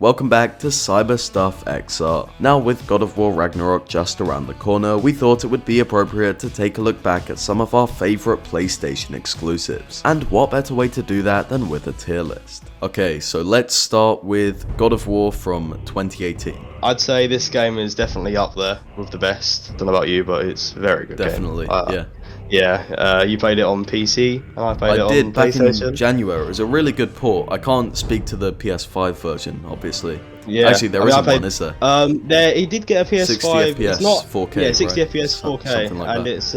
Welcome back to Cyber Stuff XR. Now with God of War Ragnarok just around the corner, we thought it would be appropriate to take a look back at some of our favourite PlayStation exclusives. And what better way to do that than with a tier list? Okay, so let's start with God of War from 2018. I'd say this game is definitely up there with the best. Don't know about you, but it's a very good Definitely, game. yeah. Yeah, you played it on PC, and I played it on did back PlayStation. in January. It was a really good port. I can't speak to the PS5 version, obviously. Yeah, Actually, there isn't one, is there? He did get a PS5. 60 FPS, it's not 4K, Yeah, 60 right? FPS, 4K, Something like and that. it's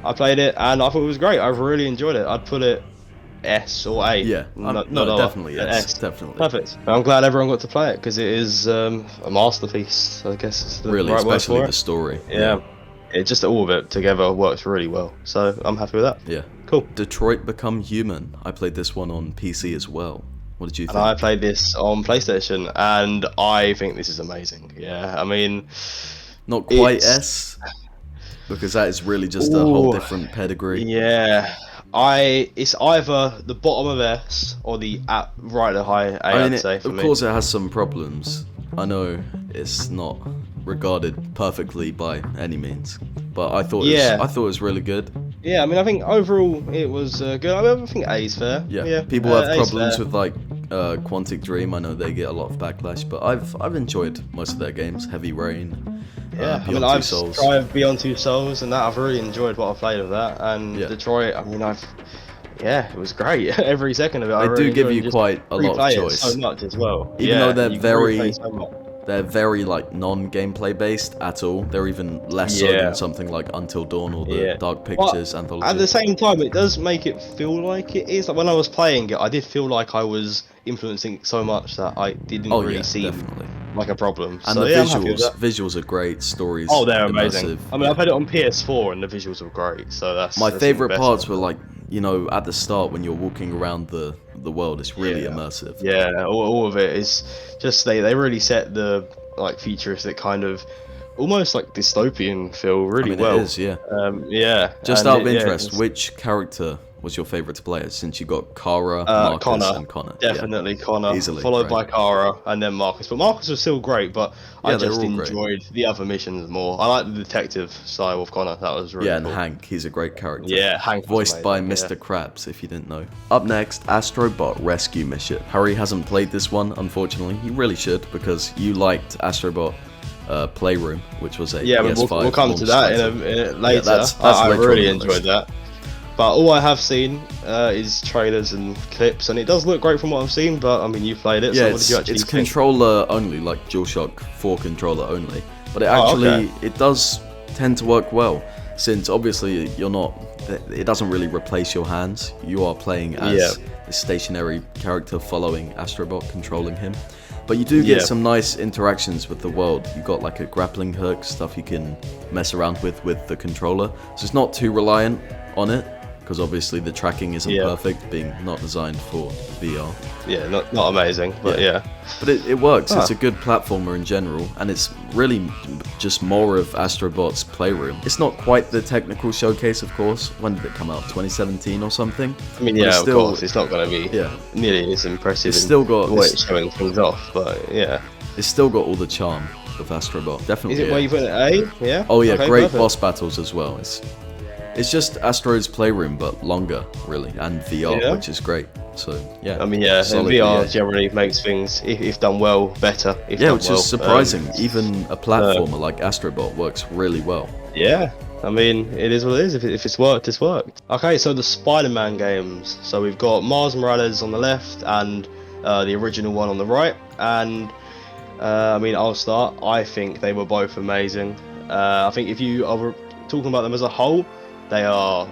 I played it and I thought it was great. I really enjoyed it. I'd put it S or A. Yeah, no, definitely S, definitely. Perfect. I'm glad everyone got to play it because it is a masterpiece. I guess it's the Really, right word especially for the it. story. Yeah. It just all of it together works really well. So I'm happy with that. Yeah. Cool. Detroit Become Human. I played this one on PC as well. What did you think? And I played this on PlayStation, and I think this is amazing. Yeah, I mean, Not quite it's- S, because that is really just a whole different pedigree. yeah, it's either the bottom of S or the right at high A. I mean, I'd say for of me. course it has some problems. I know it's not regarded perfectly by any means, but I thought Yeah. it was really good. Yeah, I mean, I think overall it was good. I think A is fair. Yeah, people have A is problems fair. with like Quantic Dream. I know they get a lot of backlash, but I've enjoyed most of their games. Heavy Rain, Yeah, I Beyond mean, Two I've Souls. tried Beyond Two Souls, and that I've really enjoyed what I played of that. And Yeah. Detroit, I mean, yeah, it was great. Every second of it. I They do really give enjoyed you just quite a lot of replay it choice. so much as well. Even Yeah, though they're you can replay very- so much. They're very like non-gameplay based at all. They're even less so Yeah. than something like Until Dawn or the Yeah. Dark Pictures anthology. At the same time, it does make it feel like it is. Like when I was playing it, I did feel like I was influencing it so much that I didn't Oh really yeah, seem definitely. like a problem. And So, the yeah, I'm happy with visuals, that. visuals are great. Stories. Oh, they're amazing. immersive. I mean, I played it on PS4 and the visuals were great. So that's My even favorite better. parts were like, you know, at the start when you're walking around the world. It's really Yeah. immersive. Yeah, all of it is just they really set the like futuristic kind of almost like dystopian feel really I mean, well. it is, yeah. Yeah. Just and out of yeah, interest, it's which character was your favorite to play as? Since you got Kara, Marcus, Connor, and Connor. Yeah. definitely Connor, Easily, followed right. by Kara, and then Marcus. But Marcus was still great, but Yeah, I they just were all great. enjoyed the other missions more. I like the detective style of Connor. That was really Yeah, and cool. Hank, he's a great character. Yeah, Hank was Voiced by amazing, Mr. Krabs, if you didn't know. Up next, Astrobot Rescue Mission. Harry hasn't played this one, unfortunately. He really should, because you liked Astrobot Playroom, which was a Yeah, but PS5 we'll come to launch that title. later. that's I later really on the enjoyed list. that. But all I have seen is trailers and clips, and it does look great from what I've seen. But I mean, you played it, Yeah, so what did you actually it's think? controller only, like DualShock 4 controller only. But it Oh, actually, okay. it does tend to work well, since obviously it doesn't really replace your hands. You are playing as a stationary character following Astrobot, controlling him. But you do get Yeah. some nice interactions with the world. You got like a grappling hook, stuff you can mess around with the controller. So it's not too reliant on it, because obviously the tracking isn't Yeah. perfect, being not designed for VR. Yeah, not amazing, but yeah. But it works. It's Ah. a good platformer in general, and it's really just more of Astrobot's Playroom. It's not quite the technical showcase, of course. When did it come out? 2017 or something? I mean, But yeah, it's of still- course, it's not going to be Yeah. nearly as impressive. It's in still got- the way it's- it's showing things off, but yeah. It's still got all the charm of Astrobot. Definitely. Is it yeah. where you put it A? Yeah. Oh yeah, Okay, great perfect. boss battles as well. It's just Astro's Playroom, but longer, really, and VR, Yeah. which is great. So yeah. I mean, yeah, solid, VR yeah. generally makes things, if done well, better. If Yeah, done which well. is surprising. Even a platformer like Astrobot works really well. Yeah, I mean, it is what it is. If it's worked, it's worked. Okay, so the Spider-Man games. So we've got Miles Morales on the left and the original one on the right. And I mean, I'll start. I think they were both amazing. I think if you are talking about them as a whole, they are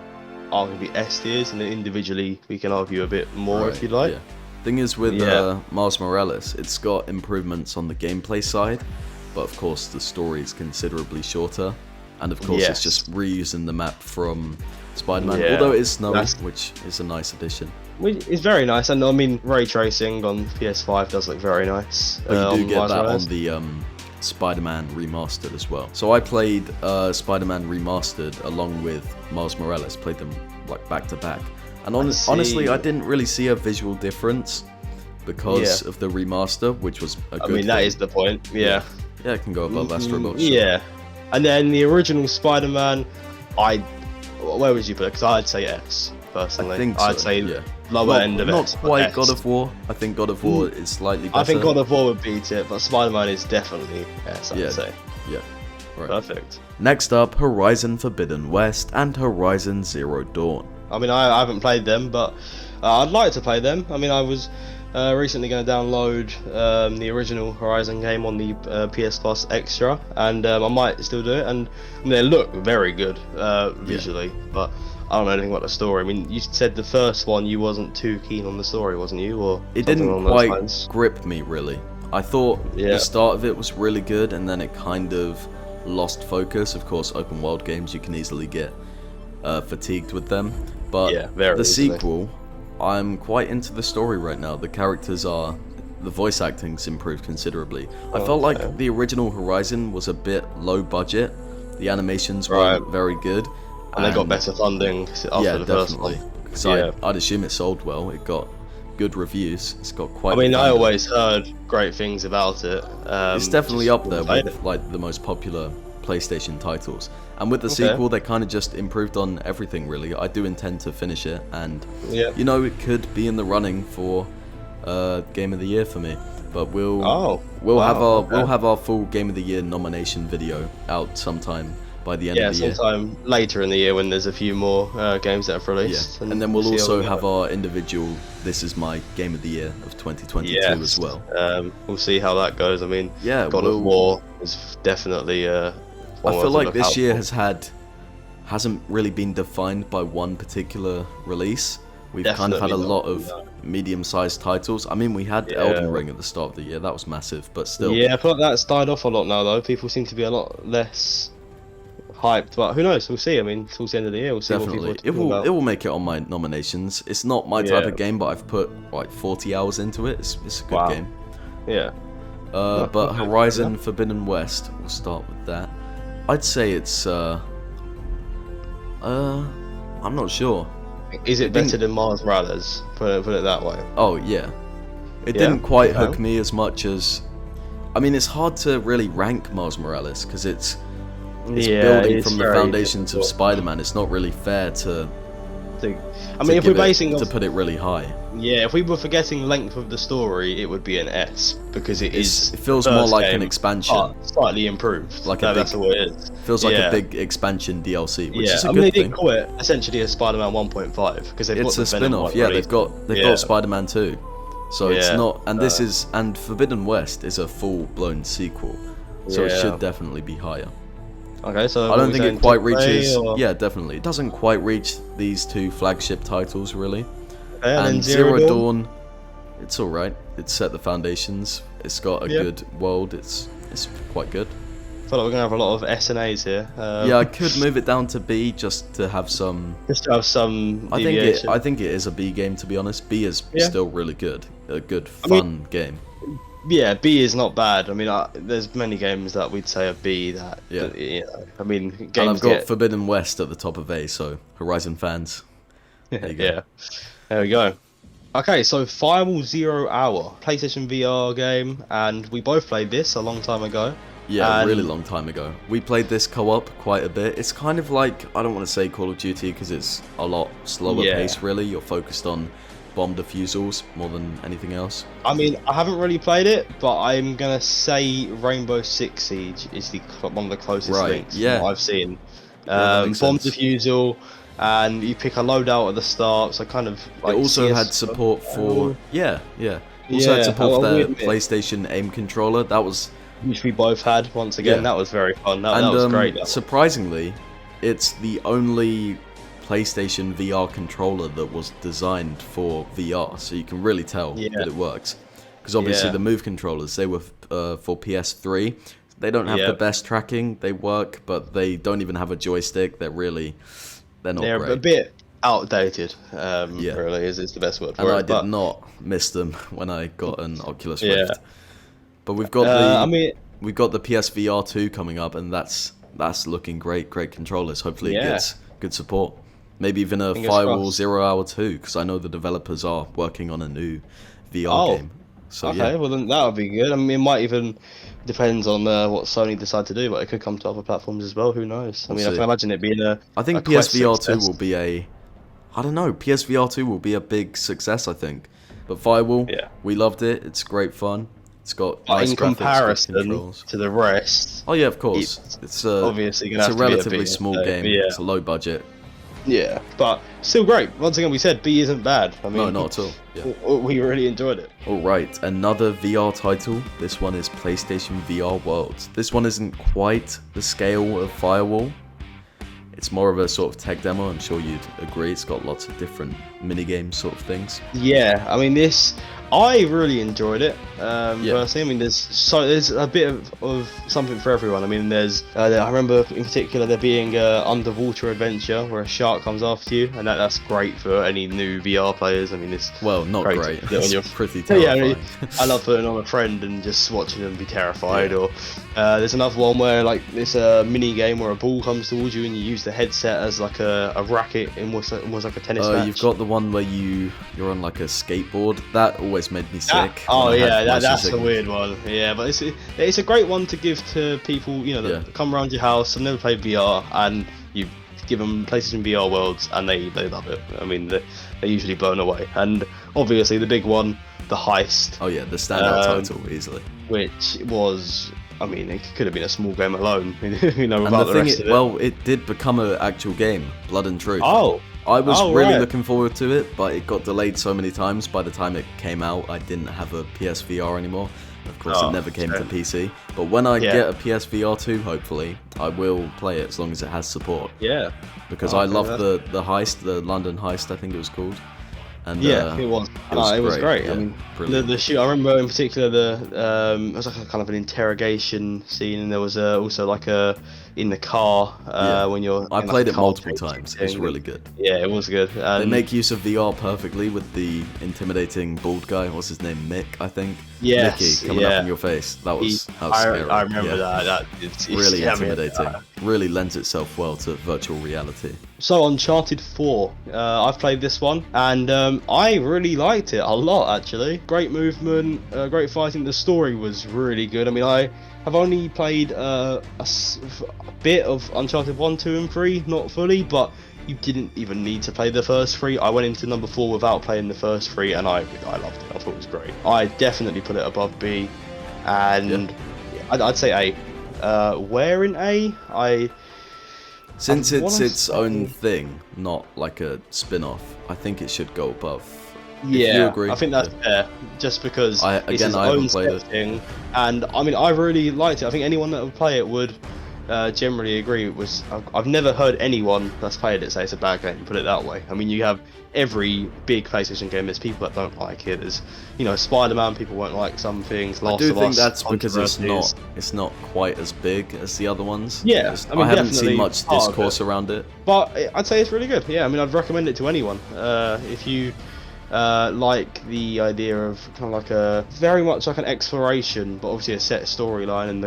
arguably S tiers, and then individually we can argue a bit more if Right, you'd like. yeah. Thing is with Yeah. Miles Morales, it's got improvements on the gameplay side, but of course the story is considerably shorter, and of course Yes. it's just reusing the map from Spider-Man, Yeah, although it is snowy, that's- which is a nice addition. It's very nice, and I mean, ray tracing on PS5 does look very nice. But you do on get Miles that Morales. on the Spider-Man Remastered as well. So I played Spider-Man Remastered along with Miles Morales, played them like back to back. And honestly, see. I didn't really see a visual difference. because of the remaster, which was a good I mean, that thing. is the point. Yeah. Yeah, it can go above Astro. Yeah. And then the original Spider-Man, where would you put it? Because I'd say S, personally. I think so, I'd say yeah. lower end of not S. quite S. God of War. I think God of War is slightly better. I think God of War would beat it, but Spider-Man is definitely S, I'd say. Yeah. Right. Perfect. Next up, Horizon Forbidden West and Horizon Zero Dawn. I mean, I haven't played them, but I'd like to play them. I mean, I was recently going to download the original Horizon game on the PS Plus Extra, and I might still do it. And I mean, they look very good visually, but I don't know anything about the story. I mean, you said the first one you wasn't too keen on the story, wasn't you? Or it something didn't along those quite lines? grip me, really. I thought the start of it was really good, and then it kind of lost focus. Of course, open world games, you can easily get fatigued with them, but very the easily. sequel, I'm quite into the story right now. The voice acting's improved considerably. I felt like the original Horizon was a bit low budget, the animations weren't very good, and they got better funding after the first one. So I'd assume it sold well. It got good reviews. It's got quite. I mean, I always heard great things about it. It's definitely up there with like the most popular PlayStation titles. And with the sequel, they kind of just improved on everything. Really, I do intend to finish it, and you know, it could be in the running for Game of the Year for me. But we'll have our full Game of the Year nomination video out sometime by the end of the year. Sometime later in the year when there's a few more games that have released. And then we'll also have our individual "This is my Game of the Year" of 2022 as well. We'll see how that goes. I mean, God of War is definitely. I feel like this year hasn't really been defined by one particular release. We've kind of had a lot of medium-sized titles. I mean, we had Elden Ring at the start of the year. That was massive, but still. Yeah, I feel like that's died off a lot now, though. People seem to be a lot less hyped, but who knows? We'll see. I mean, towards the end of the year, we'll see what people are talking about. It will make it on my nominations. It's not my type of game, but I've put like 40 hours into it. It's a good game. Yeah. But Horizon Forbidden West, we'll start with that. I'd say it's I'm not sure. Is it better than Miles Morales? Put it that way. Oh yeah. It didn't quite hook me as much as. I mean, it's hard to really rank Miles Morales because it's building from the foundations of Spider-Man. It's not really fair to. I mean, if we're basing to put it really high. Yeah, if we were forgetting length of the story, it would be an S because it feels more like an expansion, slightly improved. Like that's what it is. Feels like a big expansion DLC, which is a good they thing. did call it essentially a Spider-Man 1.5 because it's a spin-off. Yeah, they've got Spider-Man 2, so it's not. And this is Forbidden West is a full-blown sequel, so it should definitely be higher. Okay, so I don't think it quite reaches. Yeah, definitely, it doesn't quite reach these two flagship titles really. Okay, and Zero Dawn, it's all right. It's set the foundations. It's got a good world. It's quite good. I feel like we're gonna have a lot of S and A's here. Yeah, I could move it down to B just to have some. Deviation. I think it is a B game, to be honest. B is still really good. A good fun game. Yeah, B is not bad. I mean, there's many games that we'd say are B that. I mean, games. And I've got Forbidden West at the top of A, so Horizon fans. There you go. There we go. Okay, so Firewall 0 Hour, PlayStation VR game, and we both played this a long time ago. Yeah, a really long time ago. We played this co-op quite a bit. It's kind of like, I don't want to say Call of Duty because it's a lot slower pace really. You're focused on bomb defusals more than anything else. I mean, I haven't really played it, but I'm going to say Rainbow Six Siege is one of the closest things I've seen. Bomb defusal, and you pick a loadodout at the start, so kind of like it also had support for also had support for the PlayStation aim controller. That was which we both had once again. That was very fun. That was great. Surprisingly, it's the only PlayStation VR controller that was designed for VR, so you can really tell that it works. Because obviously the Move controllers, they were for PS3. They don't have the best tracking. They work, but they don't even have a joystick. They're not great. They're a bit outdated. Really is the best word for it. And I did not miss them when I got an Oculus Rift. But we've got we've got the PSVR 2 coming up, and that's looking great. Great controllers. Hopefully it gets good support. Maybe even a Firewall 0 Hour 2, because I know the developers are working on a new VR game. So okay, yeah, well then that would be good. I mean, it might even depends on what Sony decide to do, but it could come to other platforms as well. Who knows? I we'll mean, I see. can imagine it being I a think Quest PSVR 2 success. will be I don't know, PSVR 2 will be a big success, I think. But Firewall, Yeah. we loved it. It's great fun. It's got But nice in graphics, good comparison controls. to the rest, Oh yeah, of course. it's obviously gonna It's a have to be a relatively bit. small game. Yeah, It's a low budget. yeah, but still great. Once again, we said B isn't bad. I No, mean, not at all. Yeah. we really enjoyed it. Alright, another VR title. This one is PlayStation VR Worlds. This one isn't quite the scale of Firewall. It's more of a sort of tech demo, I'm sure you'd agree. It's got lots of different minigame sort of things. Yeah, I mean I really enjoyed it. Personally, I mean there's a bit of something for everyone. I mean I remember in particular there being a underwater adventure where a shark comes after you, and that's great for any new VR players. I mean it's Not great. to put on It's pretty yeah, I, terrifying. mean, I love putting on a friend and just watching them be terrified. Or there's another one where like it's a mini game where a ball comes towards you and you use the headset as like a racket, almost like a tennis match. You've got the one where you're on like a skateboard. That always made me sick. Oh when I yeah, had motion that's a sickness. weird one. Yeah, but it's a great one to give to people that come around your house and never played VR, and you give them PlayStation VR Worlds and they love it. I mean they're usually blown away. And obviously the big one, the heist. Oh yeah, the standout title easily. Which was, I mean, it could have been a small game alone. And Without the rest of it. it did become an actual game, Blood and Truth. Oh. I was really right. looking forward to it, but it got delayed so many times. By the time it came out, I didn't have a PSVR anymore. Of course, it never came to PC. But when I get a PSVR 2, hopefully, I will play it as long as it has support. Yeah. Because I love the heist, the London heist, I think it was called. And it was. It was great. Yeah, I mean, brilliant. the shoot. I remember in particular it was like a kind of an interrogation scene, and there was also like in the car when you're. I in, played like, a it car multiple chase times. thing. It's really good. Yeah, it was good. They make use of VR perfectly with the intimidating bald guy. What's his name? Mick, I think. Yes, Mickey coming up in your face. That was scary. I remember that. It's Really yeah, I mean, intimidating. Really lends itself well to virtual reality. So Uncharted 4, I've played this one, and I really liked it a lot actually. Great movement, great fighting. The story was really good. I mean, I have only played a bit of Uncharted 1, 2, and 3, not fully, but you didn't even need to play the first 3. I went into number 4 without playing the first 3, and I loved it. I thought it was great. I definitely put it above B, and I'd say A. Where in A? Since it's its own thing, not like a spin-off, I think it should go above. Yeah, if you agree, I think that's fair. Just because it's his I own haven't played it. thing, and I mean, I really liked it. I think anyone that would play it would generally agree. I've never heard anyone that's played it say it's a bad game. Put it that way. I mean, you have every big PlayStation game. There's people that don't like it. There's Spider-Man. People won't like some things. I do think that's because it's not quite as big as the other ones. Yeah, I mean, haven't definitely seen much part of discourse around it. But I'd say it's really good. Yeah, I mean, I'd recommend it to anyone. If you like the idea of kind of like a very much like an exploration, but obviously a set storyline, and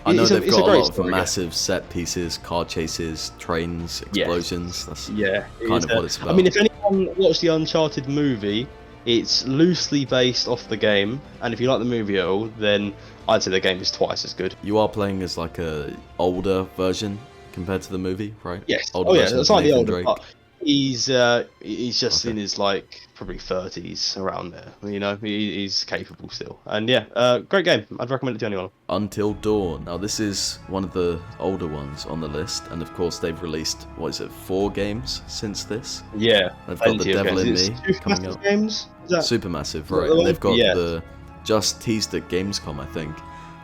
I know they've got a lot of story, massive set pieces, car chases, trains, explosions. That's kind of what it's about. I mean, if anyone watched the Uncharted movie, it's loosely based off the game, and if you like the movie at all, then I'd say the game is twice as good. You are playing as like a older version compared to the movie, right? Yes. Older version of slightly Nathan older, Drake. but he's just in his probably 30s around there. He's capable still, and great game. I'd recommend it to anyone. Until Dawn. Now this is one of the older ones on the list, and of course they've released 4 games since this. Yeah, They've got The Devil in Me coming up. Games? Supermassive, right? And they've got the just teased at Gamescom, I think.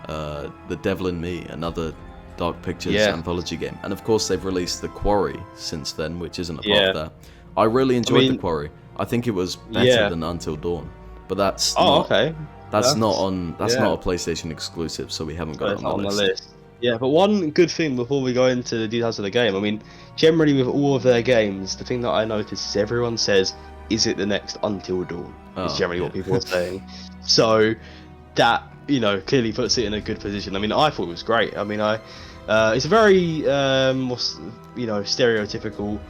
The Devil in Me, another Dark Pictures anthology game, and of course they've released The Quarry since then, which isn't a part of that. I really enjoyed The Quarry. I think it was better than Until Dawn, but that's not a PlayStation exclusive, so we haven't got it on the list. Yeah, but one good thing before we go into the details of the game, I mean, generally with all of their games, the thing that I notice is everyone says, "Is it the next Until Dawn?" Is generally what people are saying. So that clearly puts it in a good position. I mean, I thought it was great. I mean, it's a very stereotypical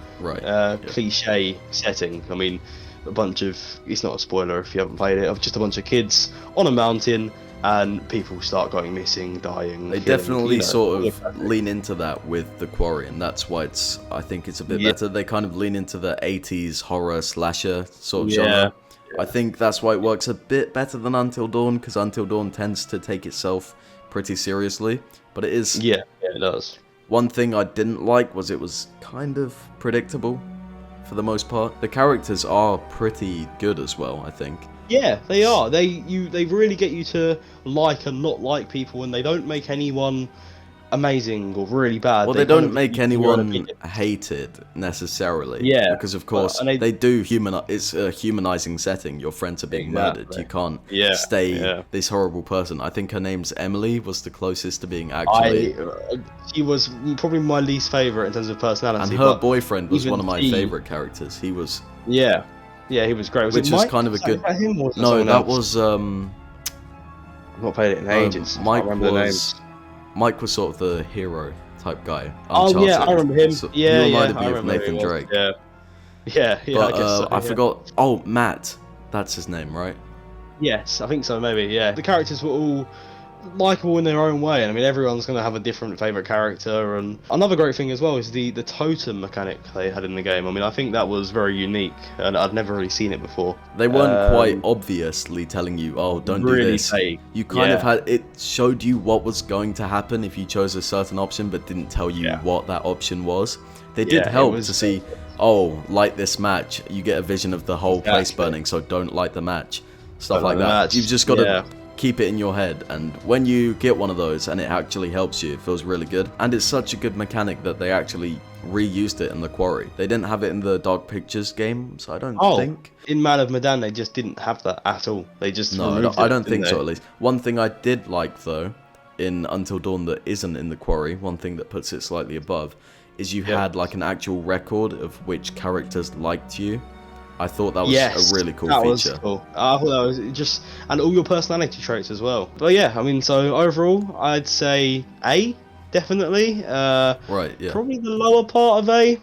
cliche setting. I mean, a bunch of, it's not a spoiler if you haven't played it, of just a bunch of kids on a mountain, and people start going missing, dying. They killing, definitely sort of yeah. lean into that with The Quarry, and that's why I think it's a bit better. They kind of lean into the 80s horror slasher sort of genre. I think that's why it works a bit better than Until Dawn, because Until Dawn tends to take itself pretty seriously, but it is... Yeah, it does. One thing I didn't like was it was kind of predictable for the most part. The characters are pretty good as well, I think. Yeah, they are. They really get you to like and not like people, and they don't make anyone amazing or really bad. Well, they don't make anyone hated necessarily. Yeah, because of course they do it's a humanizing setting. Your friends are being murdered. You can't stay this horrible person. I think her name's Emily was the closest to being actually. She was probably my least favorite in terms of personality. And her boyfriend was one of my favorite characters. He was. Yeah, he was great. Which was kind of a good. No, that was. I've not played it in ages. Mike was sort of the hero type guy. Oh yeah, I remember him. So you reminded me of Nathan Drake. Yeah. But, I guess so, I forgot. Oh, Matt. That's his name, right? Yes, I think so. Maybe. Yeah. The characters were all likable in their own way, and I mean everyone's going to have a different favorite character. And another great thing as well is the totem mechanic they had in the game. I mean, I think that was very unique, and I'd never really seen it before. They weren't quite obviously telling you, oh, don't do this. Fake. You kind of had it showed you what was going to happen if you chose a certain option, but didn't tell you what that option was. They did help to see, oh, light this match. You get a vision of the whole place burning, so don't light the match. Stuff like that. You've just got to keep it in your head, and when you get one of those and it actually helps you, it feels really good. And it's such a good mechanic that they actually reused it in The Quarry. They didn't have it in the Dark Pictures game, so I don't think. In Man of Medan they just didn't have that at all. They just I don't think so, at least. One thing I did like though in Until Dawn that isn't in The Quarry, one thing that puts it slightly above, is you had like an actual record of which characters liked you. I thought that was a really cool feature. Was cool. I thought that was just, and all your personality traits as well. But yeah, I mean, so overall, I'd say A, definitely. Right, yeah. Probably the lower part of A.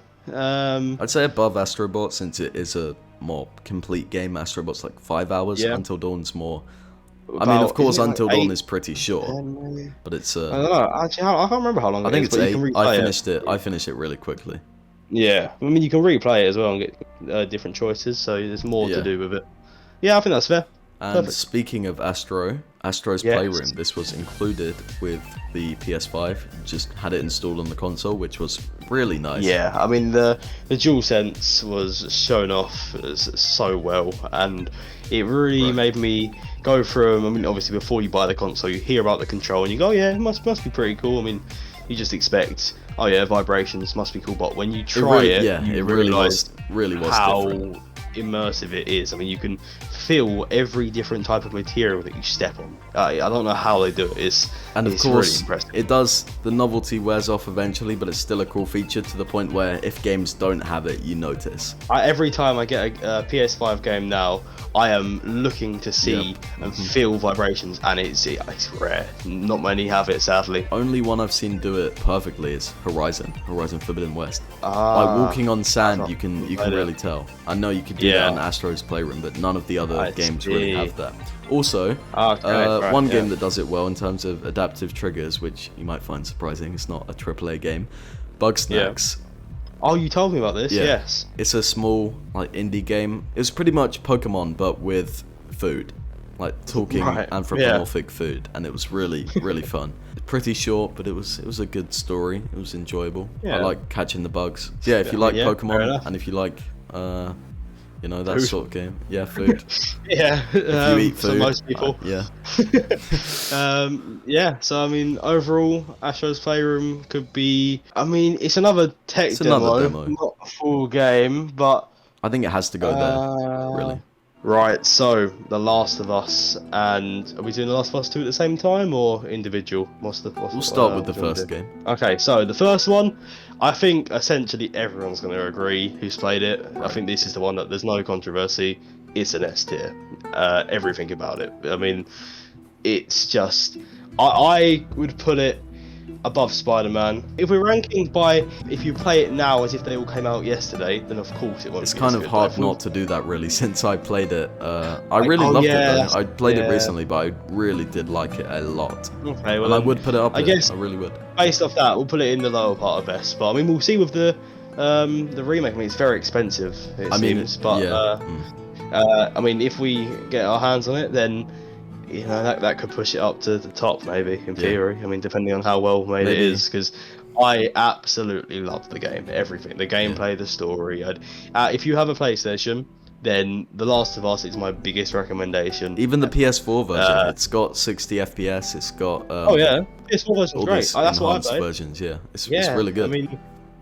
I'd say above Astrobot, since it is a more complete game. Astrobot's like 5 hours. Until Dawn's more. I mean, of course, Until Dawn is pretty short, but it's. I don't know. Actually, I can't remember how long. I think it's 8. I finished it. I finished it really quickly. Yeah, I mean you can replay it as well and get different choices, so there's more to do with it. Yeah, I think that's fair. And Perfect. Speaking of Astro's Playroom, this was included with the PS5. Just had it installed on the console, which was really nice. Yeah, I mean the DualSense was shown off so well, and it really made me go from. I mean, obviously before you buy the console, you hear about the control and you go, oh, yeah, it must be pretty cool. I mean, you just expect, oh yeah, vibrations must be cool, but when you try it really was how different. Immersive it is. I mean, you can feel every different type of material that you step on. I don't know how they do it. It's course, really impressive. It does. The novelty wears off eventually, but it's still a cool feature to the point where if games don't have it, you notice. Every time I get a PS5 game now, I am looking to see and feel vibrations, and it's rare. Not many have it, sadly. Only one I've seen do it perfectly is Horizon Forbidden West. By walking on sand, you can really tell. I know you could do that on Astro's Playroom, but none of the other games really have that. Also, one game that does it well in terms of adaptive triggers, which you might find surprising, it's not a AAA game, Bugsnax. Oh, you told me about this, yes. It's a small, like, indie game. It was pretty much Pokemon, but with food. Like, talking anthropomorphic food, and it was really, really fun. Pretty short, but it was a good story. It was enjoyable. I like catching the bugs. So, if you like Pokemon, and if you like, that food. Sort of game. Yeah, food. If you eat food. So most people. So I mean, overall, Astro's Playroom could be. I mean, it's another tech demo, not a full game, but I think it has to go there. Really. Right. So, The Last of Us, and are we doing The Last of Us 2 at the same time or individual? We'll start with the first game. Okay. So the first one, I think essentially everyone's going to agree who's played it. I think this is the one that there's no controversy. It's an S tier. Everything about it. I mean, it's just. I would put it above Spider-Man. If we're ranking by if you play it now as if they all came out yesterday, then of course it won't It's be kind as of good. hard But if we- not to do that really since I played it. I really oh loved yeah, it though. I played it yeah. recently, but I really did like it a lot. Okay, well And I then, would put it up I there. guess I really would. based off that, we'll put it in the lower part of best. But I mean, we'll see with the remake. I mean, it's very expensive, it I mean, seems. But yeah. I mean, if we get our hands on it, then you know that could push it up to the top, maybe in theory. I mean, depending on how well made it Maybe. is, because I absolutely love the game, everything, the gameplay, the story. If you have a PlayStation, then The Last of Us is my biggest recommendation. Even the PS4 version, it's got 60 FPS. It's got Oh yeah, PS4 version's all great. these That's what I enhanced played. versions. Yeah, it's Yeah, really good. I mean,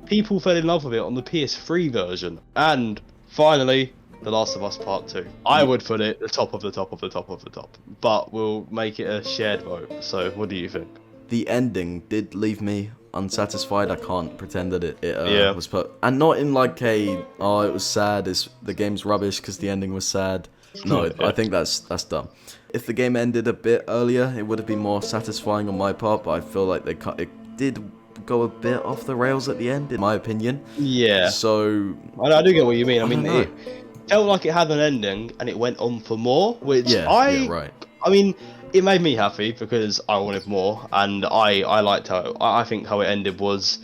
people fell in love with it on the PS3 version, and finally, The Last of Us Part 2. I would put it the top of the top of the top of the top, but we'll make it a shared vote. So, what do you think? The ending did leave me unsatisfied. I can't pretend that it Yeah. was put, and not in like a it was sad. The game's rubbish because the ending was sad. No, I think that's dumb. If the game ended a bit earlier, it would have been more satisfying on my part. But I feel like it did go a bit off the rails at the end, in my opinion. Yeah. So I do get what you mean. I mean, don't know. it felt like it had an ending, and it went on for more, which yeah, right. I mean, it made me happy because I wanted more, and I liked how I think how it ended was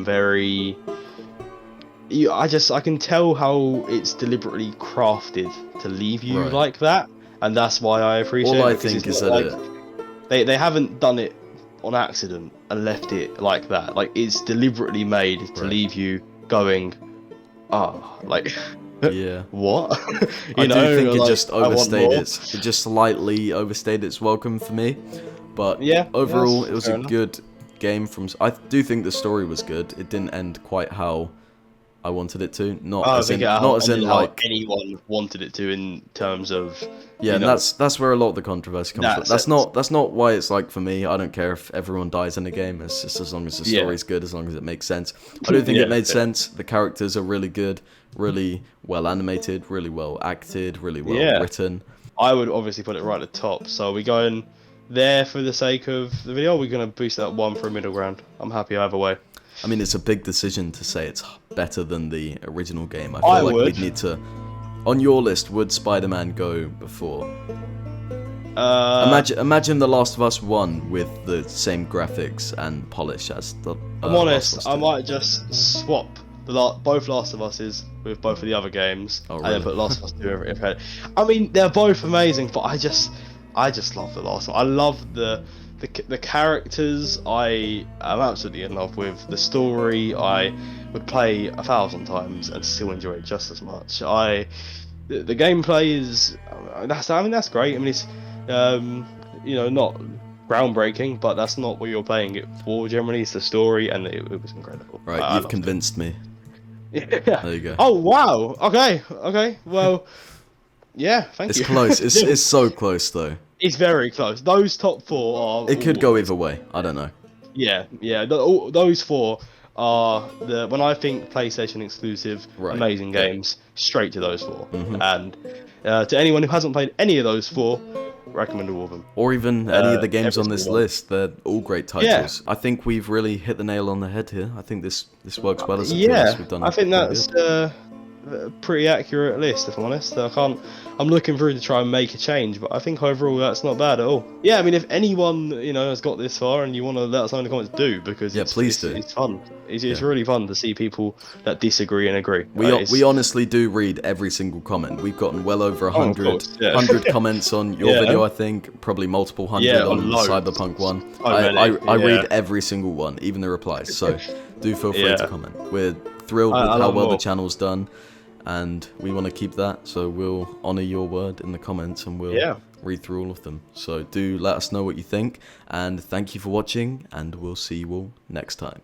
very. I can tell how it's deliberately crafted to leave you Right. like that, and that's why I appreciate All it. I because think it's is not that they haven't done it on accident and left it like that. Like it's deliberately made to Right. leave you going, like. yeah. What? I do think it like, just I want overstayed more. it just slightly overstayed its welcome for me. But Yeah, overall, that's it was fair a enough. good game. I do think the story was good. It didn't end quite how I wanted it to. Not I as in, think not as in how like. anyone wanted it to in terms of Yeah, and that's where a lot of the controversy comes from. That's not why it's like for me. I don't care if everyone dies in a game. It's just as long as the story's good, as long as it makes sense. I do think it made sense. The characters are really good, really well animated, really well acted, really well written. I would obviously put it right at the top. So are we going there for the sake of the video? Or are we going to boost that one for a middle ground? I'm happy either way. I mean, it's a big decision to say it's better than the original game. I feel like would. we'd need to. On your list, would Spider-Man go before? Imagine The Last of Us 1 with the same graphics and polish as the. I'm honest, I might just swap both Last of Us's with both of the other games, Oh, and then really? put Last of Us 2 over it. I mean, they're both amazing, but I just love the Last one. I love the characters. I am absolutely in love with the story. I would play 1,000 times and still enjoy it just as much. The gameplay is that's great. I mean, it's not groundbreaking, but that's not what you're playing it for. Generally, it's the story, and it was incredible. Right, you've convinced me. Yeah. There you go. Oh wow. Okay. Well, yeah. Thank It's you. close. It's so close though. It's very close. Those top four are. It could go either way. I don't know. Yeah. Those four are when I think PlayStation exclusive, Right, amazing games, straight to those 4. Mhm. And to anyone who hasn't played any of those 4, recommend all of them. Or even any of the games every on this single one. list. They're all great titles. I think we've really hit the nail on the head here. I think this works well as a choice. We've done I think pretty that's good. a pretty accurate list, if I'm honest. I'm looking through to try and make a change, but I think overall that's not bad at all. Yeah, I mean, if anyone has got this far and you want to let us know in the comments, do, because please do. It's fun. It's really fun to see people that disagree and agree. We honestly do read every single comment. We've gotten well over 100, course, yeah. 100 comments on your Yeah. video, I think. Probably multiple hundred Yeah, on the loads. Cyberpunk one. So many, I read yeah. every single one, even the replies. So do feel free to Yeah. comment. We're thrilled with I how love well the more. channel's done, and we want to keep that. So we'll honour your word in the comments, and we'll read through all of them. So do let us know what you think, and thank you for watching, and we'll see you all next time.